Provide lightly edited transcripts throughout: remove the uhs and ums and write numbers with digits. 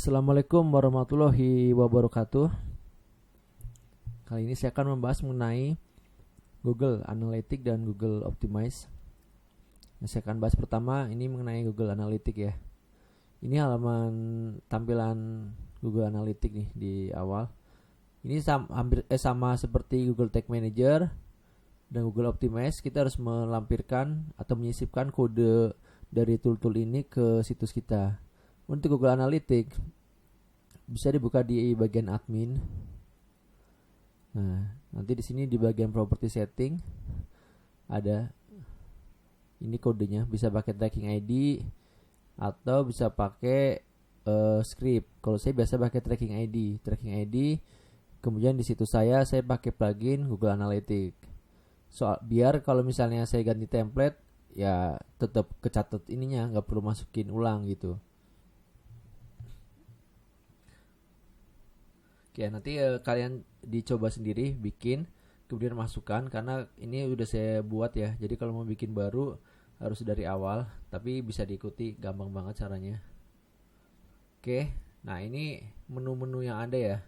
Assalamualaikum warahmatullahi wabarakatuh. Kali ini saya akan membahas mengenai Google Analytics dan Google Optimize. Saya akan bahas pertama ini mengenai Google Analytics ya. Ini halaman tampilan Google Analytics nih di awal. Ini hampir sama seperti Google Tag Manager dan Google Optimize. Kita harus melampirkan atau menyisipkan kode dari tool-tool ini ke situs kita. Untuk Google Analytics bisa dibuka di bagian admin. Nah, nanti di sini di bagian property setting ada ini kodenya, bisa pakai tracking ID atau bisa pakai script. Kalau saya biasa pakai tracking ID. Kemudian di situs saya pakai plugin Google Analytics. Biar kalau misalnya saya ganti template ya tetap kecatat ininya, nggak perlu masukin ulang gitu. Oke, nanti kalian dicoba sendiri bikin, kemudian masukkan, karena ini udah saya buat ya. Jadi kalau mau bikin baru harus dari awal, tapi bisa diikuti, gampang banget caranya. Oke, nah ini menu-menu yang ada ya.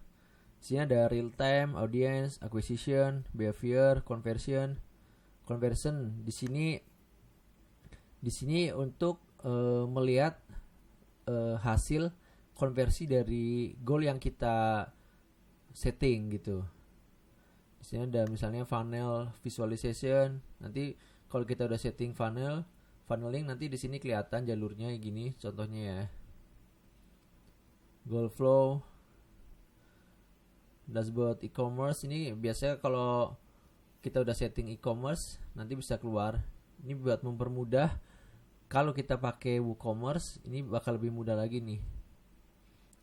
Di sini ada real time, audience, acquisition, behavior, conversion. Di sini untuk melihat hasil konversi dari goal yang kita setting gitu. Di sini ada misalnya funnel visualization. Nanti kalau kita udah setting funneling, nanti di sini kelihatan jalurnya gini contohnya ya. Goal flow, dashboard e-commerce. Ini biasanya kalau kita udah setting e-commerce nanti bisa keluar. Ini buat mempermudah. Kalau kita pakai WooCommerce ini bakal lebih mudah lagi nih.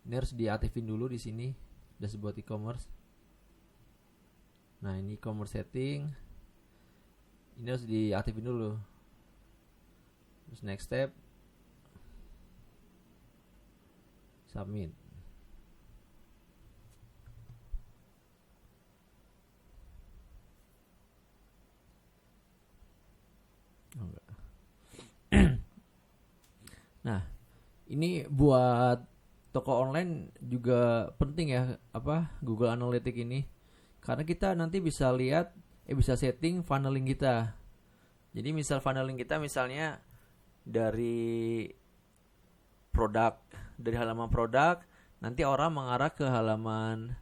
Ini harus diaktifin dulu di sini dashboard e-commerce. Nah, ini e-commerce setting. Ini harus diaktifin dulu. Terus next step, submit. Nah, ini buat toko online juga penting ya, Google Analytics ini, karena kita nanti bisa lihat bisa setting funneling kita. Jadi misal funneling kita misalnya dari halaman produk, nanti orang mengarah ke halaman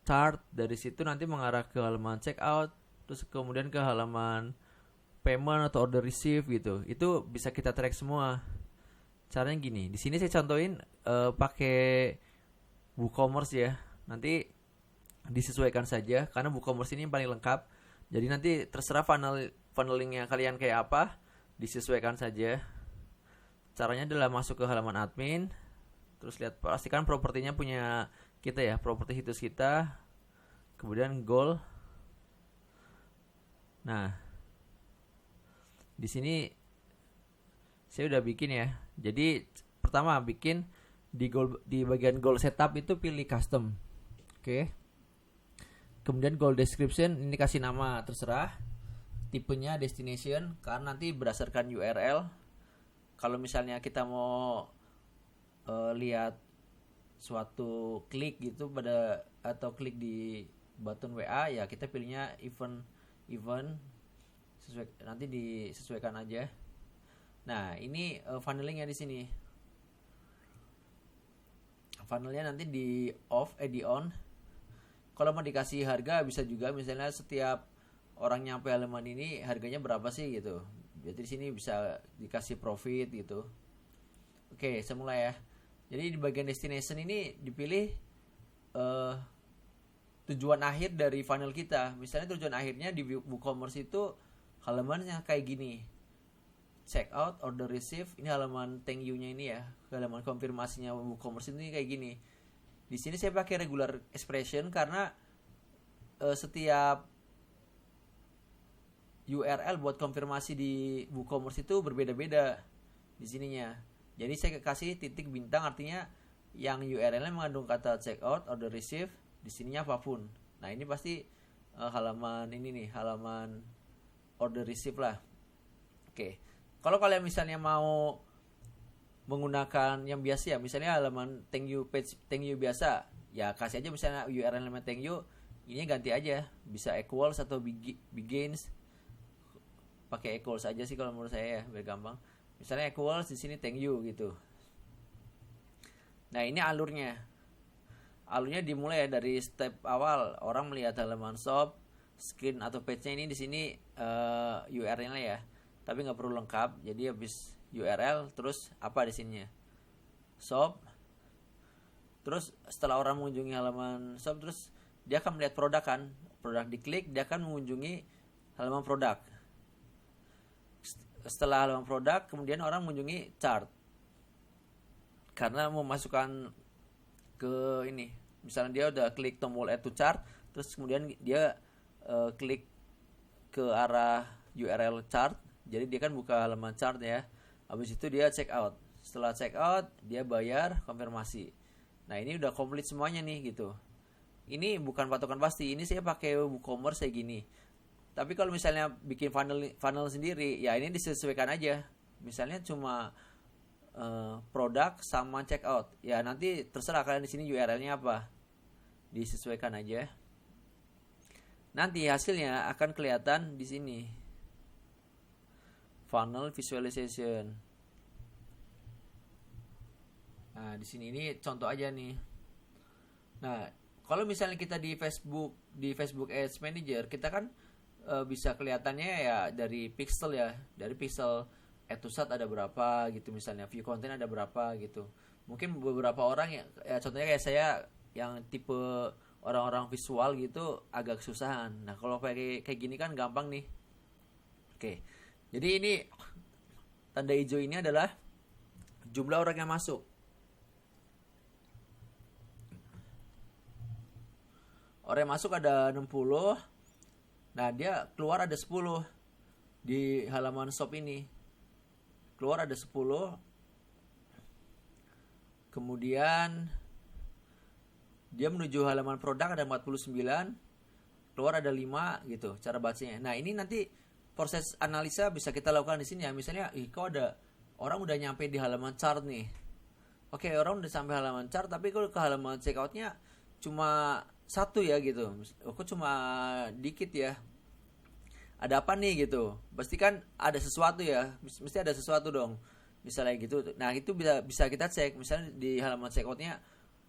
chart, dari situ nanti mengarah ke halaman checkout, terus kemudian ke halaman payment atau order receive gitu. Itu bisa kita track semua. Caranya gini, di sini saya contohin pakai WooCommerce ya. Nanti disesuaikan saja karena WooCommerce ini yang paling lengkap. Jadi nanti terserah funnelingnya kalian kayak apa, disesuaikan saja. Caranya adalah masuk ke halaman admin, terus lihat, pastikan propertinya punya kita ya, properti situs kita, kemudian goal. Nah, di sini saya udah bikin ya. Jadi pertama bikin di bagian goal setup itu pilih custom. Oke. Kemudian goal description ini kasih nama terserah. Tipenya destination karena nanti berdasarkan URL. Kalau misalnya kita mau lihat suatu klik gitu atau klik di button WA ya, kita pilihnya event nanti disesuaikan aja. Nah, ini funnelingnya di sini. Funnelnya nanti di on. Kalau mau dikasih harga bisa juga, misalnya setiap orang nyampe halaman ini harganya berapa sih gitu. Jadi di sini bisa dikasih profit gitu. Oke, saya mulai ya. Jadi di bagian destination ini dipilih tujuan akhir dari funnel kita. Misalnya tujuan akhirnya di WooCommerce itu halamannya kayak gini. Checkout, order receive, ini halaman thank you-nya ini ya, halaman konfirmasinya WooCommerce ini kayak gini. Di sini saya pakai regular expression karena setiap URL buat konfirmasi di WooCommerce itu berbeda-beda di sininya. Jadi saya kasih titik bintang, artinya yang URL-nya mengandung kata checkout, order receive, di sininya apapun. Nah, ini pasti halaman ini nih, halaman order receive lah. Oke. Kalau kalian misalnya mau menggunakan yang biasa ya, misalnya halaman thank you page thank you biasa, ya kasih aja misalnya URL halaman thank you ini ganti aja, bisa equals atau begins, pakai equals aja sih kalau menurut saya ya, biar gampang. Misalnya equals di sini thank you gitu. Nah, ini alurnya dimulai ya dari step awal orang melihat halaman shop, screen atau page-nya ini di sini URL-nya ya. Tapi nggak perlu lengkap. Jadi habis URL terus apa di sininya? Shop. Terus setelah orang mengunjungi halaman shop terus dia akan melihat produk kan. Produk diklik, dia akan mengunjungi halaman produk. Setelah halaman produk, kemudian orang mengunjungi chart. Karena memasukkan ke ini, misalnya dia udah klik tombol add to chart, terus kemudian dia klik ke arah URL chart, jadi dia kan buka halaman chart ya. Habis itu dia check out. Setelah check out, dia bayar, konfirmasi. Nah, ini udah komplit semuanya nih gitu. Ini bukan patokan pasti, ini saya pakai WooCommerce kayak gini. Tapi kalau misalnya bikin funnel sendiri, ya ini disesuaikan aja. Misalnya cuma produk sama checkout, ya nanti terserah kalian di sini URL-nya apa, disesuaikan aja. Nanti hasilnya akan kelihatan di sini, funnel visualization. Nah, di sini ini contoh aja nih. Nah, kalau misalnya kita di Facebook Ads Manager, kita kan bisa kelihatannya ya dari pixel ya, dari pixel add to start ada berapa gitu, misalnya view content ada berapa gitu. Mungkin beberapa orang ya contohnya kayak saya yang tipe orang-orang visual gitu agak kesusahan. Nah, kalau kayak gini kan gampang nih. Oke. Jadi ini tanda hijau ini adalah jumlah orang yang masuk. Orang yang masuk ada 60. Nah, dia keluar ada 10 di halaman shop ini. Keluar ada 10. Kemudian dia menuju halaman produk ada 49. Keluar ada 5 gitu cara bacanya. Nah, ini nanti proses analisa bisa kita lakukan di sini ya. Misalnya, kok ada orang udah nyampe di halaman chart nih. Oke, orang udah sampai halaman chart, tapi kalau ke halaman checkout-nya cuma 1 ya gitu. Kok cuma dikit ya. Ada apa nih gitu. Pasti kan ada sesuatu ya. Mesti ada sesuatu dong. Misalnya gitu. Nah, itu bisa kita cek. Misalnya di halaman checkout-nya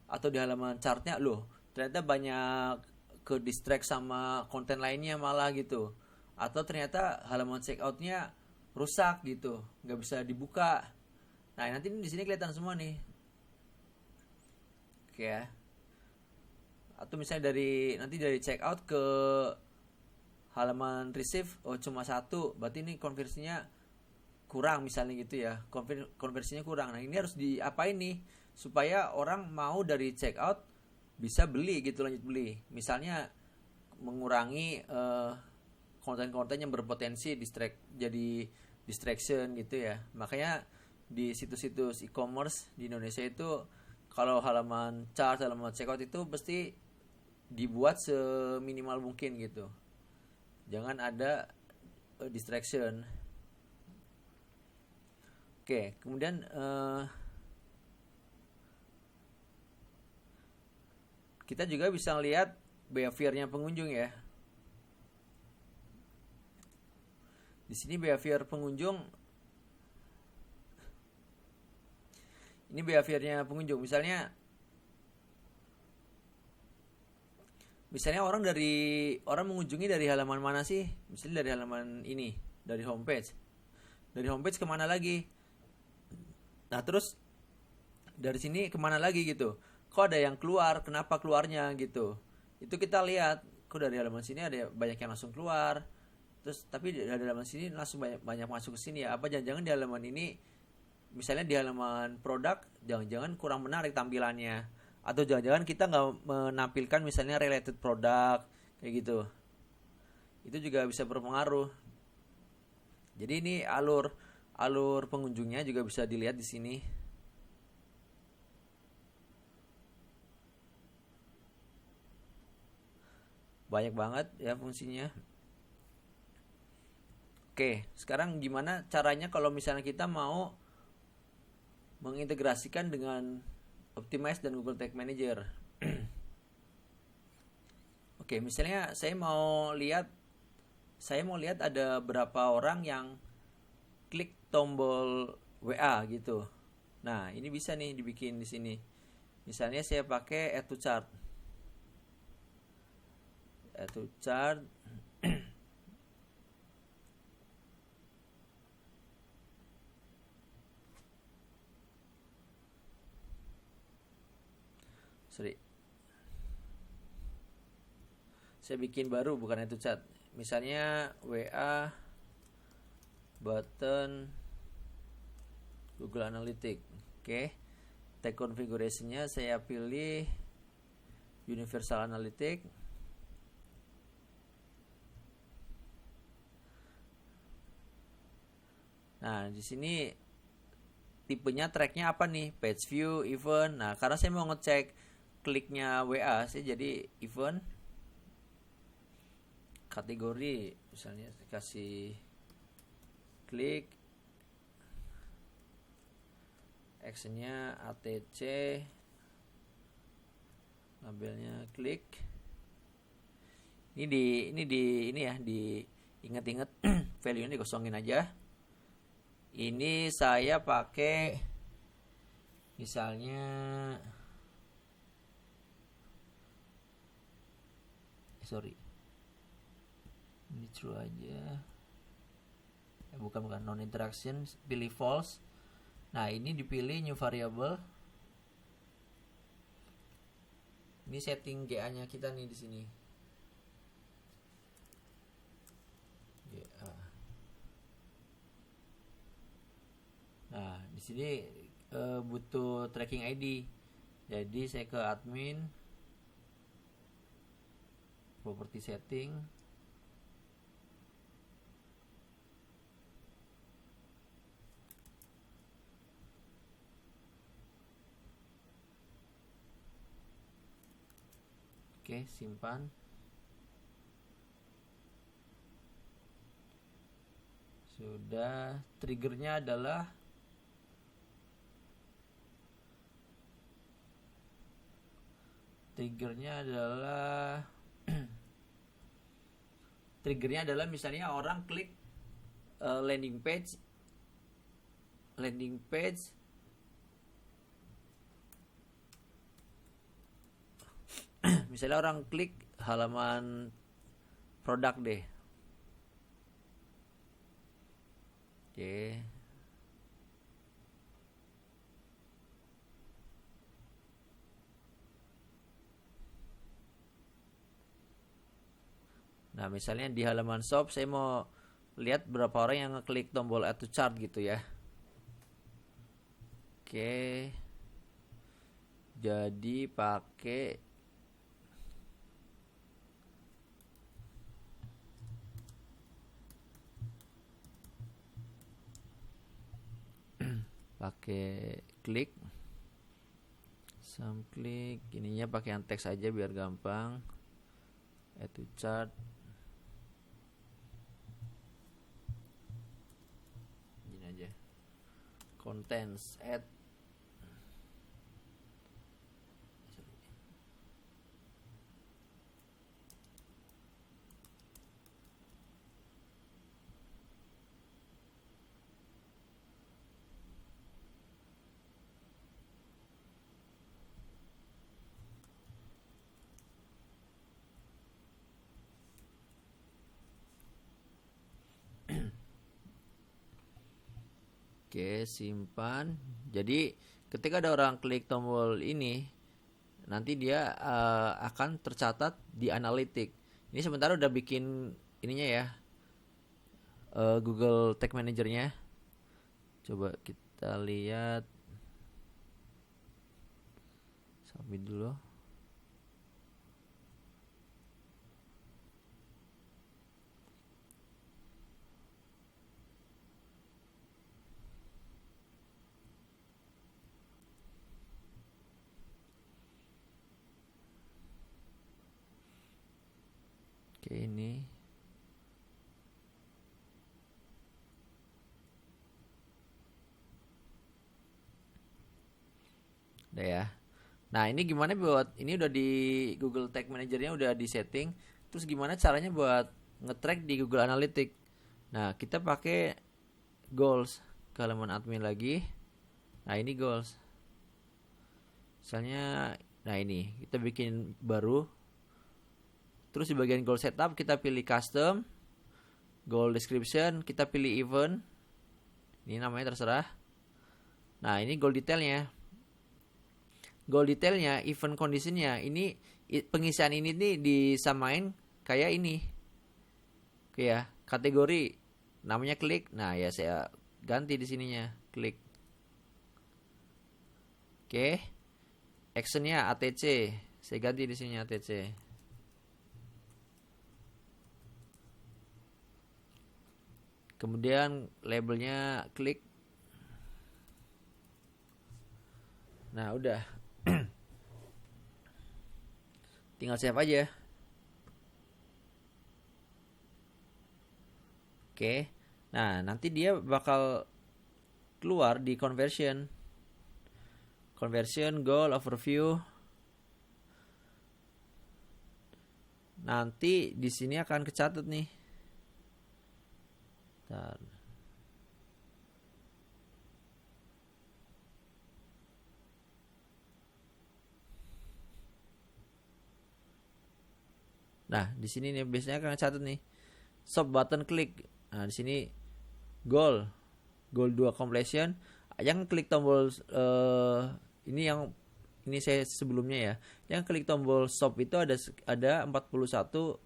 atau di halaman chart-nya, loh, ternyata banyak ke distract sama konten lainnya malah gitu. Atau ternyata halaman checkout-nya rusak gitu, nggak bisa dibuka. Nah, nanti di sini kelihatan semua nih. Oke ya. Atau misalnya dari checkout ke halaman receive, cuma 1, berarti ini konversinya kurang misalnya gitu ya. Konversinya kurang. Nah, ini harus diapain nih supaya orang mau dari checkout bisa beli gitu, lanjut beli. Misalnya mengurangi konten-konten yang berpotensi jadi distraction gitu ya. Makanya di situs-situs e-commerce di Indonesia itu kalau halaman chart, halaman checkout itu pasti dibuat seminimal mungkin gitu. Jangan ada distraction. Oke, kemudian kita juga bisa lihat behaviornya pengunjung ya. Di sini behavior pengunjung. Ini behaviornya pengunjung. Misalnya orang mengunjungi dari halaman mana sih? Misalnya dari halaman ini, dari homepage. Dari homepage kemana lagi? Nah, terus dari sini kemana lagi gitu? Kok ada yang keluar? Kenapa keluarnya gitu? Itu kita lihat. Kok dari halaman sini ada banyak yang langsung keluar. Terus tapi di halaman sini langsung banyak masuk ke sini ya. Apa jangan-jangan di halaman ini, misalnya di halaman produk, jangan-jangan kurang menarik tampilannya, atau jangan-jangan kita nggak menampilkan misalnya related produk kayak gitu. Itu juga bisa berpengaruh. Jadi ini alur pengunjungnya juga bisa dilihat di sini. Banyak banget ya fungsinya. Oke, sekarang gimana caranya kalau misalnya kita mau mengintegrasikan dengan Optimize dan Google Tag Manager. Oke, misalnya saya mau lihat ada berapa orang yang klik tombol WA gitu. Nah, ini bisa nih dibikin di sini. Misalnya saya pakai Add to Chart. Add to Chart. Sorry. Saya bikin baru, bukan Add to Chart. Misalnya WA button Google Analytics. Oke. Tag configuration-nya saya pilih Universal Analytics. Nah, di sini tipenya tracknya apa nih? Page view, event. Nah, karena saya mau ngecek kliknya WA, saya jadi event. Kategori, misalnya kasih klik, actionnya ATC, labelnya klik. Ini ya, diingat-ingat value-nya dikosongin aja. Ini saya pakai misalnya ini true aja. Bukan non interaction, pilih false. Nah, ini dipilih new variable. Ini setting GA-nya kita nih di sini. GA. Nah, di sini butuh tracking ID. Jadi saya ke admin, property setting. Oke, simpan. Sudah, triggernya adalah triggernya adalah misalnya orang klik landing page misalnya orang klik halaman produk deh. Oke. Nah, misalnya di halaman shop saya mau lihat berapa orang yang ngeklik tombol add to chart gitu ya. Oke. Jadi pakai klik some klik, ininya pakai yang teks aja biar gampang. Add to chart. Gini aja. Contents add. Oke, simpan. Jadi ketika ada orang klik tombol ini, nanti dia akan tercatat di analitik. Ini sementara udah bikin ininya ya, Google Tag Manager-nya. Coba kita lihat. Submit dulu. Oke, ini Udah ya. Nah, ini gimana buat ini udah di Google Tag Manager-nya udah di setting. Terus gimana caranya buat nge-track di Google Analytics? Nah, kita pakai goals ke halaman admin lagi. Nah, ini goals. Misalnya, nah ini kita bikin baru. Terus di bagian goal setup kita pilih custom, goal description, kita pilih event. Ini namanya terserah. Nah, ini goal detailnya. Goal detailnya, event conditionnya, ini pengisian ini nih disamain kayak ini. Oke ya, kategori namanya klik. Nah, ya saya ganti di sininya, klik. Oke. Actionnya ATC. Saya ganti di sini ATC. Kemudian labelnya klik. Nah, udah. Tinggal save aja. Oke. Nah, nanti dia bakal keluar di conversion. Conversion, goal, overview. Nanti di sini akan kecatat nih. Bentar. Nah, di sini nih biasanya akan catat nih. Stop button klik. Nah, di sini goal 2 completion. Yang klik tombol ini yang ini saya sebelumnya ya. Yang klik tombol stop itu ada 41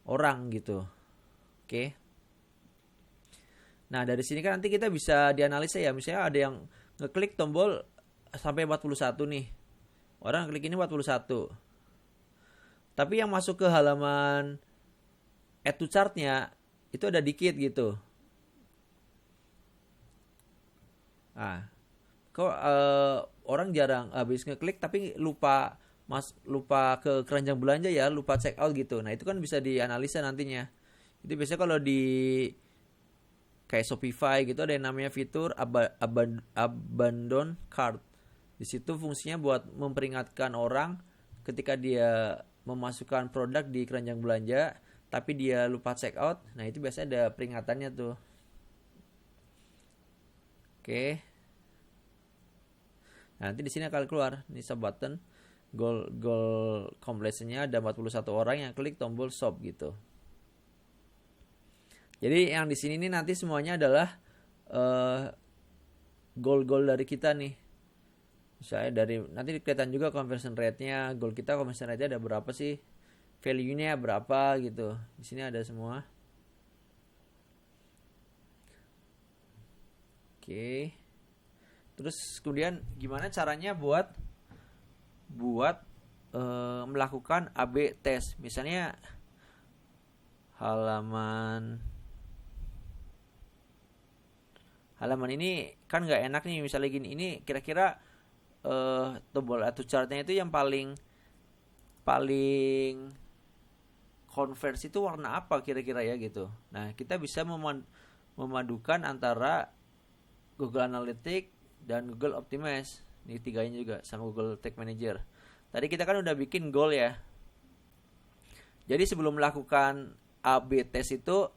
orang gitu. Oke. Nah, dari sini kan nanti kita bisa dianalisa ya. Misalnya ada yang ngeklik tombol sampai 41 nih. Orang klik ini 41. Tapi yang masuk ke halaman add to chart-nya itu ada dikit gitu. Nah, kok orang jarang habis ngeklik tapi lupa ke keranjang belanja ya, lupa check out gitu. Nah, itu kan bisa dianalisa nantinya. Itu biasanya kalau di kayak Shopify gitu ada yang namanya fitur abandon cart. Di situ fungsinya buat memperingatkan orang ketika dia memasukkan produk di keranjang belanja tapi dia lupa check out. Nah, itu biasanya ada peringatannya tuh. Oke. Nah, nanti di sini akan keluar nih sub button goal completionnya ada 41 orang yang klik tombol shop gitu. Jadi yang di sini nih nanti semuanya adalah goal dari kita nih. Misalnya dari nanti kelihatan juga conversion rate-nya, goal kita conversion rate-nya ada berapa sih? Value-nya berapa gitu. Di sini ada semua. Oke. Terus kemudian gimana caranya buat melakukan AB test. Misalnya halaman ini kan nggak enak nih misalnya gini. Ini kira-kira tombol atau chartnya itu yang paling konversi itu warna apa kira-kira ya gitu. Nah, kita bisa memadukan antara Google Analytics dan Google Optimize. Ini tiganya juga sama Google Tag Manager. Tadi kita kan udah bikin goal ya. Jadi sebelum melakukan AB test itu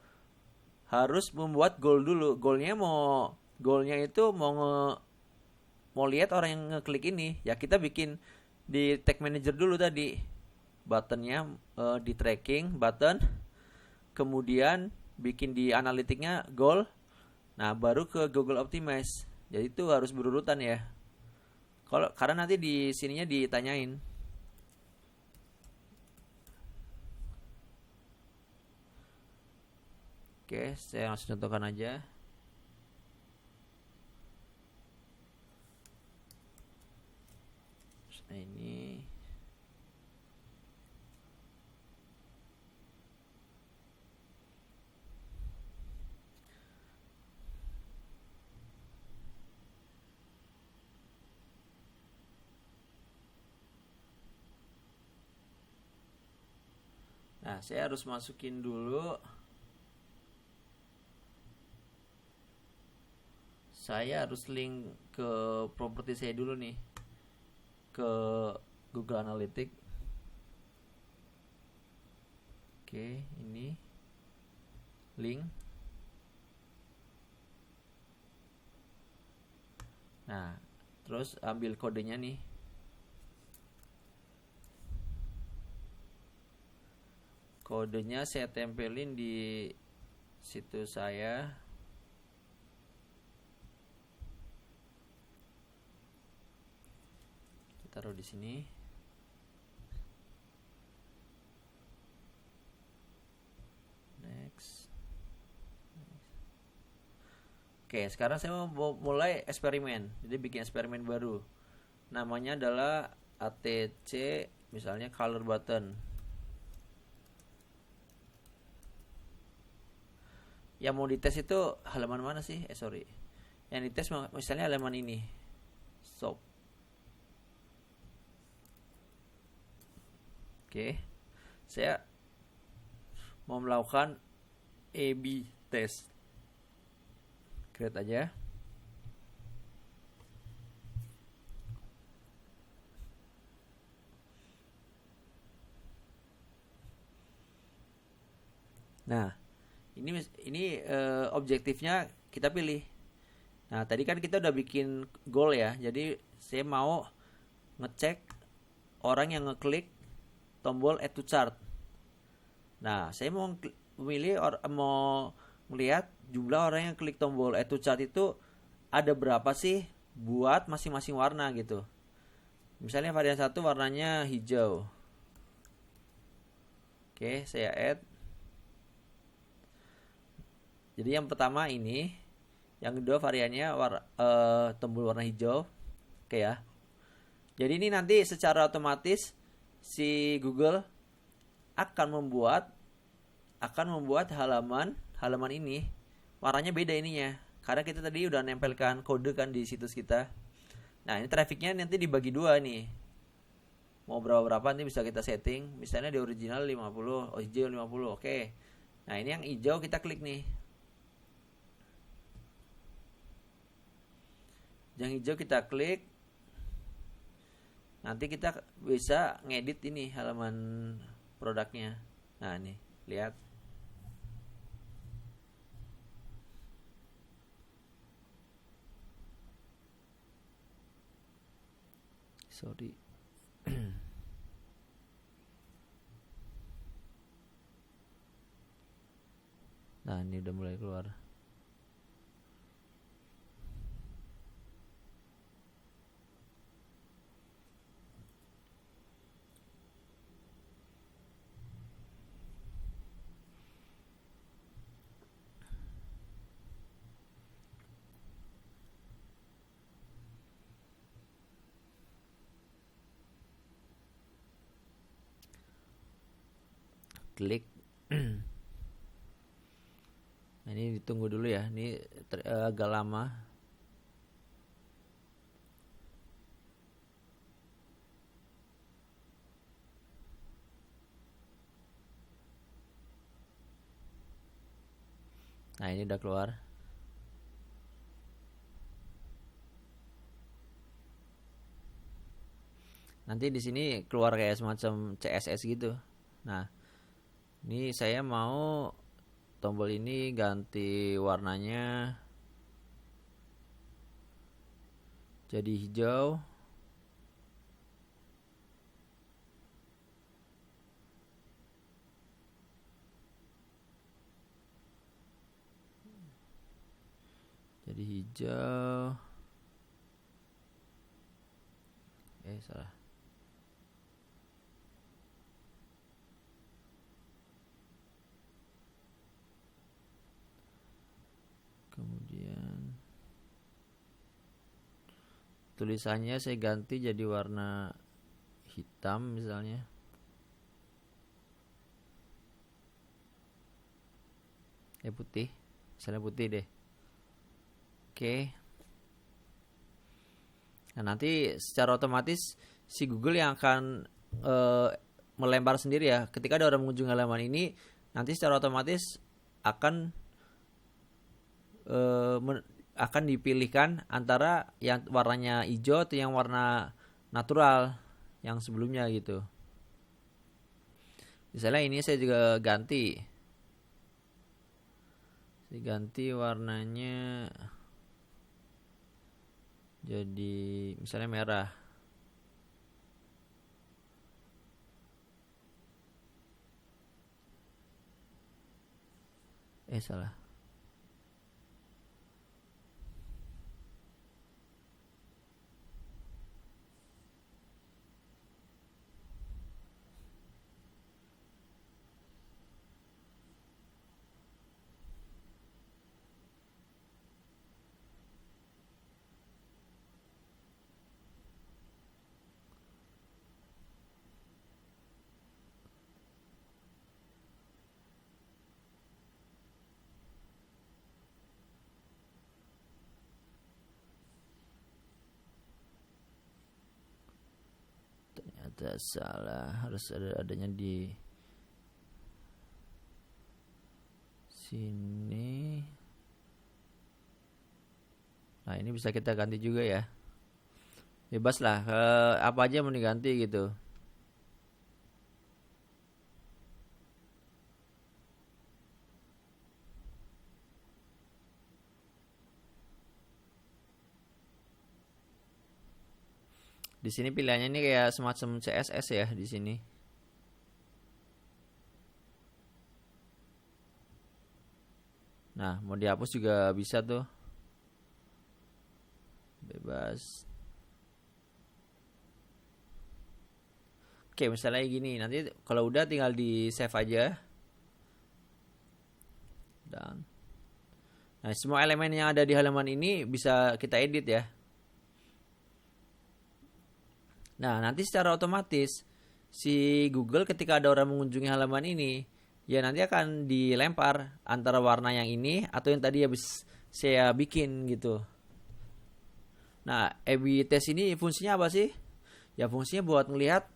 harus membuat goal dulu. Goalnya itu mau lihat orang yang ngeklik ini. Ya kita bikin di Tag Manager dulu tadi. Buttonnya di tracking button. Kemudian bikin di analitiknya goal. Nah, baru ke Google Optimize. Jadi itu harus berurutan ya. Karena nanti di sininya ditanyain. Oke, saya langsung contohkan aja. Nah, ini Nah, saya harus masukin dulu. Saya harus link ke properti saya dulu nih. ke Google Analytics. Oke, ini link. Nah, terus ambil kodenya nih. Kodenya saya tempelin di situs saya. Taruh di sini. Next. Oke, sekarang saya mau mulai eksperimen. Jadi bikin eksperimen baru. Namanya adalah ATC, misalnya color button. Yang mau dites itu halaman mana sih? Sorry. Yang dites misalnya halaman ini. Shop. Oke. Saya mau melakukan A/B test. Create aja. Nah, ini objektifnya kita pilih. Nah, tadi kan kita udah bikin goal ya. Jadi saya mau ngecek orang yang ngeklik tombol add to chart. Nah, saya mau memilih mau melihat jumlah orang yang klik tombol add to chart itu ada berapa sih buat masing-masing warna gitu. Misalnya varian 1 warnanya hijau. Oke, saya add. Jadi yang pertama ini, yang kedua variannya tombol warna hijau. Oke ya. Jadi ini nanti secara otomatis si Google akan membuat halaman ini warnanya beda ininya. Karena kita tadi udah nempelkan kode kan di situs kita. Nah, ini trafficnya nanti dibagi dua nih. Mau berapa nanti bisa kita setting. Misalnya di original 50, hijau 50. Oke. Nah, ini yang hijau kita klik nih. Yang hijau kita klik. Nanti kita bisa ngedit ini halaman produknya. Nah, nih, lihat. Sorry. Nah, ini udah mulai keluar. Klik. Nah, ini ditunggu dulu ya. Ini agak lama. Nah, ini udah keluar. Nanti di sini keluar kayak semacam CSS gitu. Nah, ini saya mau tombol ini ganti warnanya jadi hijau. Jadi hijau. Salah. Kemudian tulisannya saya ganti jadi warna hitam misalnya. Putih. Misalnya putih deh. Oke. Nah, nanti secara otomatis si Google yang akan melempar sendiri ya. Ketika ada orang mengunjungi halaman ini, nanti secara otomatis akan akan dipilihkan antara yang warnanya hijau atau yang warna natural yang sebelumnya gitu. Misalnya ini saya juga ganti warnanya jadi misalnya merah. Salah. Ternyata salah, harus adanya di sini. Nah, ini bisa kita ganti juga ya. Bebas lah, apa aja mau diganti gitu. Di sini pilihannya ini kayak semacam CSS ya di sini. Nah, mau dihapus juga bisa tuh. Bebas. Oke, misalnya gini, nanti kalau udah tinggal di save aja. Dan nah, semua elemen yang ada di halaman ini bisa kita edit ya. Nah, nanti secara otomatis si Google ketika ada orang mengunjungi halaman ini, ya nanti akan dilempar antara warna yang ini atau yang tadi habis saya bikin gitu. Nah, A/B test ini fungsinya apa sih? Ya fungsinya buat ngelihat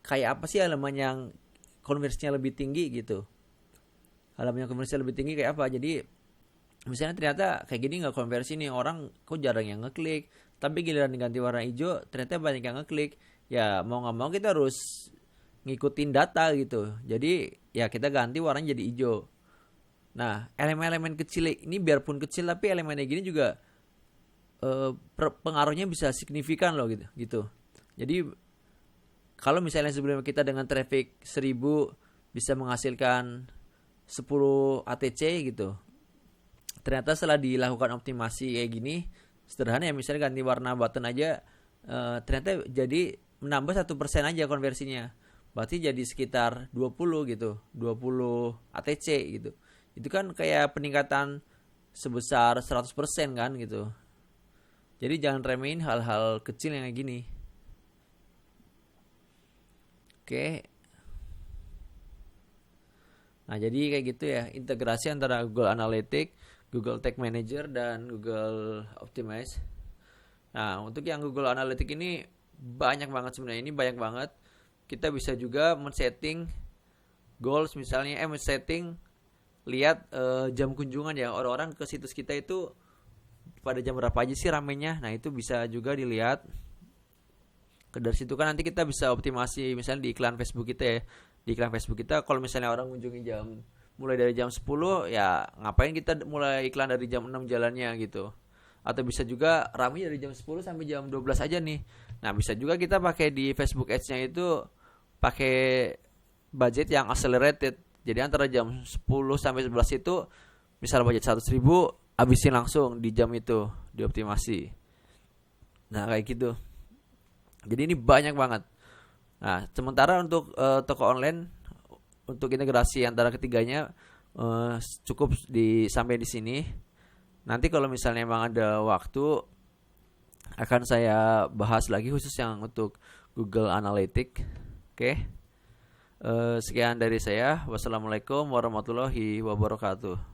kayak apa sih halaman yang konversinya lebih tinggi gitu. Halaman yang konversinya lebih tinggi kayak apa? Jadi misalnya ternyata kayak gini nggak konversi nih, orang kok jarang yang ngeklik, tapi giliran diganti warna hijau ternyata banyak yang ngeklik. Ya mau nggak mau kita harus ngikutin data gitu. Jadi ya kita ganti warnanya jadi hijau. Nah, elemen-elemen kecil ini biarpun kecil tapi elemennya gini juga pengaruhnya bisa signifikan loh gitu. Jadi kalau misalnya sebelumnya kita dengan traffic 1000 bisa menghasilkan 10 ATC gitu. Ternyata setelah dilakukan optimasi kayak gini, sederhana ya, misalnya ganti warna button aja, ternyata jadi menambah 1% aja konversinya. Berarti jadi sekitar 20 gitu, 20 ATC gitu. Itu kan kayak peningkatan sebesar 100% kan gitu. Jadi jangan remehin hal-hal kecil yang kayak gini. Oke. Nah, jadi kayak gitu ya, integrasi antara Google Analytics, Google Tag Manager, dan Google Optimize. Nah, untuk yang Google Analytics ini banyak banget sebenarnya. Ini banyak banget. Kita bisa juga men-setting goals misalnya, men-setting lihat jam kunjungan ya, orang-orang ke situs kita itu pada jam berapa aja sih ramenya. Nah, itu bisa juga dilihat. Dari situ kan nanti kita bisa optimasi misalnya di iklan Facebook kita ya. Di iklan Facebook kita kalau misalnya orang kunjungi mulai dari jam 10, ya ngapain kita mulai iklan dari jam 6 jalannya gitu. Atau bisa juga ramai dari jam 10 sampai jam 12 aja nih. Nah, bisa juga kita pakai di Facebook Ads-nya itu pakai budget yang accelerated. Jadi antara jam 10 sampai 11 itu misal budget 100.000, habisin langsung di jam itu, dioptimasi. Nah, kayak gitu. Jadi ini banyak banget. Nah, sementara untuk toko online, untuk integrasi antara ketiganya cukup sampai di sini. Nanti kalau misalnya memang ada waktu akan saya bahas lagi khusus yang untuk Google Analytics. Oke. Sekian dari saya. Wassalamualaikum warahmatullahi wabarakatuh.